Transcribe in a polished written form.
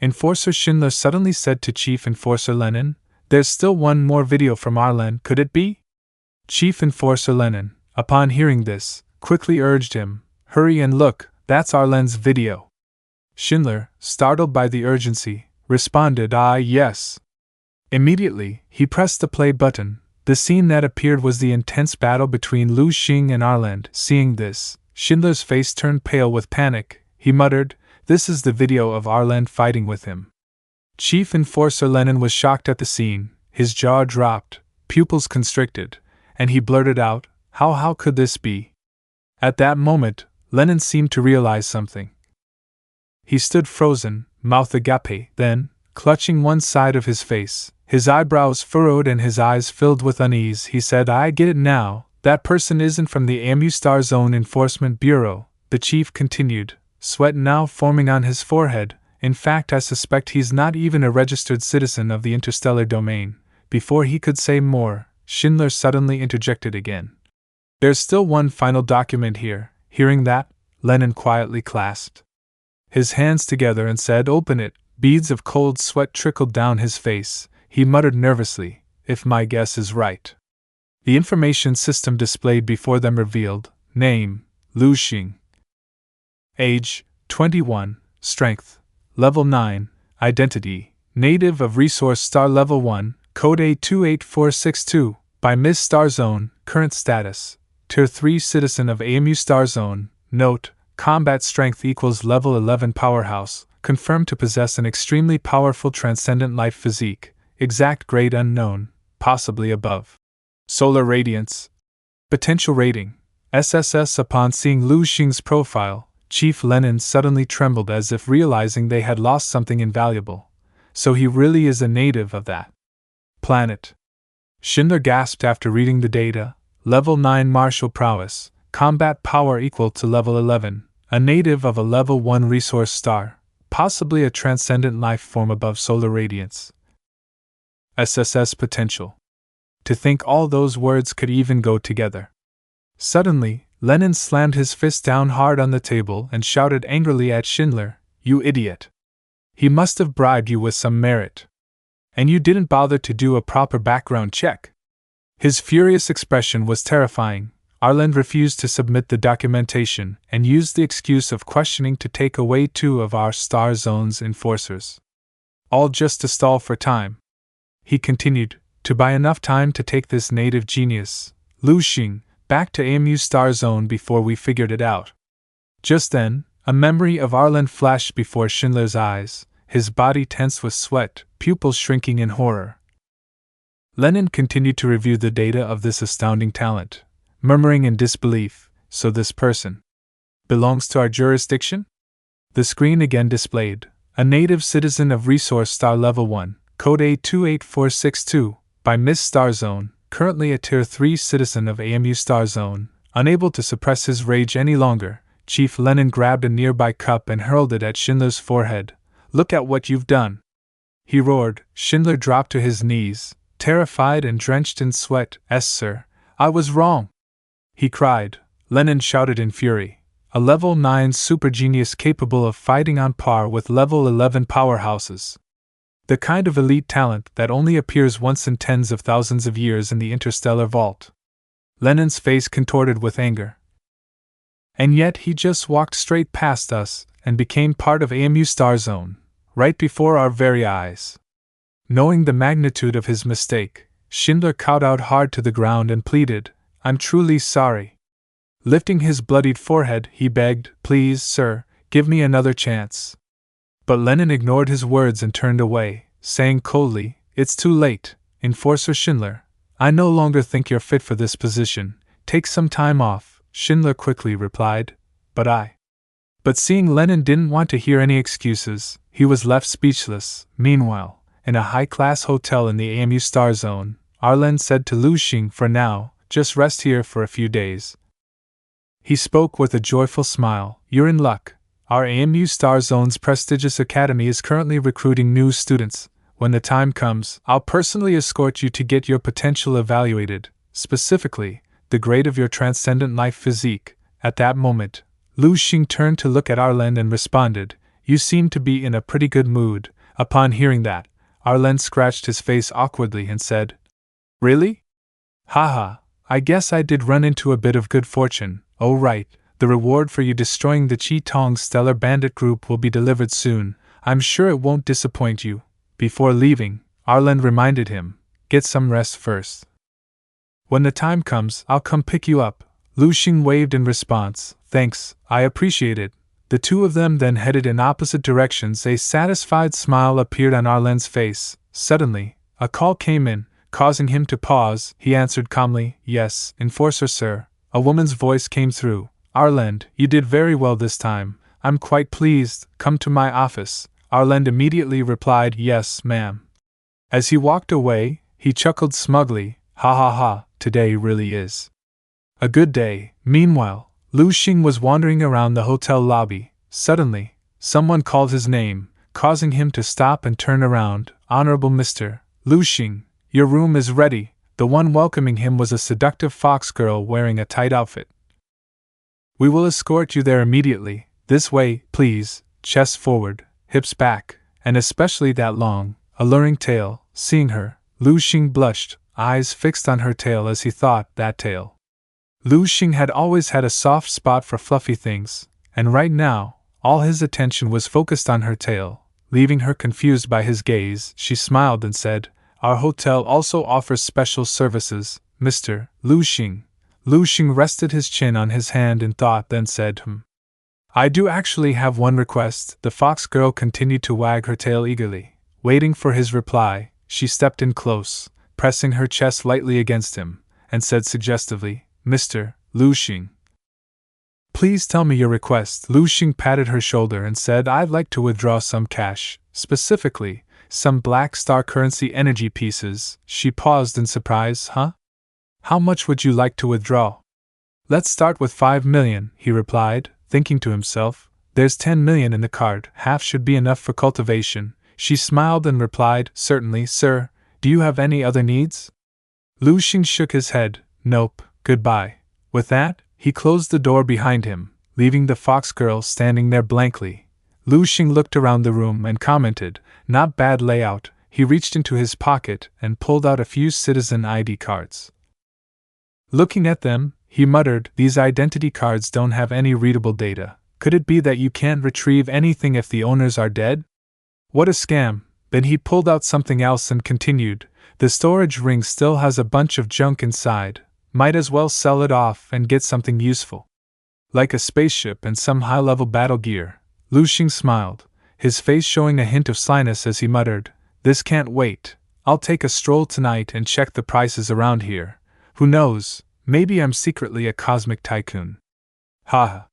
Enforcer Schindler suddenly said to Chief Enforcer Lennon, "There's still one more video from Arlen, could it be?" Chief Enforcer Lennon, upon hearing this, quickly urged him, "Hurry and look, that's Arlen's video." Schindler, startled by the urgency, responded, "Ah, yes." Immediately, he pressed the play button. The scene that appeared was the intense battle between Lu Shing and Arlen. Seeing this, Schindler's face turned pale with panic. He muttered, "This is the video of Arlen fighting with him." Chief Enforcer Lennon was shocked at the scene. His jaw dropped, pupils constricted, and he blurted out, How could this be?" At that moment, Lennon seemed to realize something. He stood frozen, mouth agape, then, clutching one side of his face, his eyebrows furrowed and his eyes filled with unease, he said, "I get it now, that person isn't from the AMU Star Zone Enforcement Bureau," the chief continued, sweat now forming on his forehead. "In fact, I suspect he's not even a registered citizen of the interstellar domain." Before he could say more, Schindler suddenly interjected again. "There's still one final document here." Hearing that, Lennon quietly clasped his hands together and said, "Open it." Beads of cold sweat trickled down his face. He muttered nervously, "If my guess is right." The information system displayed before them revealed: name, Lu Shing. Age, 21, strength, level 9, identity, native of Resource Star Level 1, code A28462, by Ms. Star Zone, current status, Tier 3 citizen of AMU Star Zone, note, combat strength equals level 11 powerhouse, confirmed to possess an extremely powerful transcendent life physique, exact grade unknown, possibly above. Solar radiance. Potential rating, SSS. Upon seeing Lu Xing's profile, Chief Lennon suddenly trembled as if realizing they had lost something invaluable. So he really is a native of that planet. Schindler gasped after reading the data. Level 9 martial prowess, combat power equal to level 11, a native of a level 1 resource star, possibly a transcendent life form above solar radiance. SSS potential. To think all those words could even go together. Suddenly, Lennon slammed his fist down hard on the table and shouted angrily at Schindler, "You idiot! He must have bribed you with some merit. And you didn't bother to do a proper background check." His furious expression was terrifying. Arlen refused to submit the documentation and used the excuse of questioning to take away 2 of our Star Zone's enforcers. All just to stall for time. He continued, to buy enough time to take this native genius, Lu Shing, back to AMU Star Zone before we figured it out. Just then, a memory of Arlen flashed before Schindler's eyes, his body tense with sweat, pupils shrinking in horror. Lennon continued to review the data of this astounding talent, murmuring in disbelief, "So this person belongs to our jurisdiction?" The screen again displayed, "A native citizen of Resource Star Level 1, code A28462, by Ms. Star Zone, currently a Tier 3 citizen of AMU Star Zone." Unable to suppress his rage any longer, Chief Lennon grabbed a nearby cup and hurled it at Schindler's forehead. "Look at what you've done!" he roared. Schindler dropped to his knees, terrified and drenched in sweat. "Yes, sir, I was wrong!" he cried. Lennon shouted in fury. "A level 9 super genius capable of fighting on par with level 11 powerhouses. The kind of elite talent that only appears once in tens of thousands of years in the interstellar vault." Lennon's face contorted with anger. "And yet he just walked straight past us and became part of AMU Star Zone, right before our very eyes." Knowing the magnitude of his mistake, Schindler kowtowed hard to the ground and pleaded, "I'm truly sorry." Lifting his bloodied forehead, he begged, "Please, sir, give me another chance." But Lennon ignored his words and turned away, saying coldly, "It's too late, Enforcer Schindler. I no longer think you're fit for this position. Take some time off." Schindler quickly replied, But seeing Lennon didn't want to hear any excuses, he was left speechless. Meanwhile, in a high-class hotel in the AMU Star Zone, Arlen said to Lu Shing, "For now, just rest here for a few days." He spoke with a joyful smile, "You're in luck. Our AMU Star Zone's prestigious academy is currently recruiting new students. When the time comes, I'll personally escort you to get your potential evaluated, specifically, the grade of your transcendent life physique." At that moment, Lu Shing turned to look at Arlen and responded, You seem to be in a pretty good mood." Upon hearing that, Arlen scratched his face awkwardly and said, "Really? Haha, I guess I did run into a bit of good fortune. Oh right, the reward for you destroying the Chi Tong Stellar Bandit group will be delivered soon. I'm sure it won't disappoint you." Before leaving, Arlen reminded him, "Get some rest first. When the time comes, I'll come pick you up." Lu Shing waved in response. "Thanks, I appreciate it." The two of them then headed in opposite directions. A satisfied smile appeared on Arlen's face. Suddenly, a call came in, causing him to pause. He answered calmly, "Yes, Enforcer sir." A woman's voice came through. "Arlen, you did very well this time. I'm quite pleased. Come to my office." Arlen immediately replied, "Yes, ma'am." As he walked away, he chuckled smugly, "Ha ha ha, today really is a good day." Meanwhile, Lu Shing was wandering around the hotel lobby. Suddenly, someone called his name, causing him to stop and turn around. "Honorable Mr. Lu Shing, your room is ready." The one welcoming him was a seductive fox girl wearing a tight outfit. "We will escort you there immediately. This way, please." Chest forward, hips back, and especially that long, alluring tail. Seeing her, Lu Shing blushed, eyes fixed on her tail as he thought, that tail. Lu Shing had always had a soft spot for fluffy things, and right now, all his attention was focused on her tail. Leaving her confused by his gaze, she smiled and said, "Our hotel also offers special services, Mr. Lu Shing." Lu Shing rested his chin on his hand in thought, then said, "I do actually have one request." The fox girl continued to wag her tail eagerly. Waiting for his reply, she stepped in close, pressing her chest lightly against him, and said suggestively, "Mr. Lu Shing, please tell me your request." Lu Shing patted her shoulder and said, "I'd like to withdraw some cash, specifically, some Black Star currency energy pieces." She paused in surprise. "Huh? How much would you like to withdraw?" "Let's start with 5 million, he replied, thinking to himself, "There's 10 million in the card, half should be enough for cultivation." She smiled and replied, "Certainly, sir. Do you have any other needs?" Lu Xing shook his head. "Nope, goodbye." With that, he closed the door behind him, leaving the fox girl standing there blankly. Lu Xing looked around the room and commented, "Not bad layout." He reached into his pocket and pulled out a few citizen ID cards. Looking at them, he muttered, "These identity cards don't have any readable data. Could it be that you can't retrieve anything if the owners are dead? What a scam." Then he pulled out something else and continued, "The storage ring still has a bunch of junk inside. Might as well sell it off and get something useful, like a spaceship and some high-level battle gear." Lu Xing smiled, his face showing a hint of slyness as he muttered, "This can't wait. I'll take a stroll tonight and check the prices around here. Who knows, maybe I'm secretly a cosmic tycoon." Ha ha.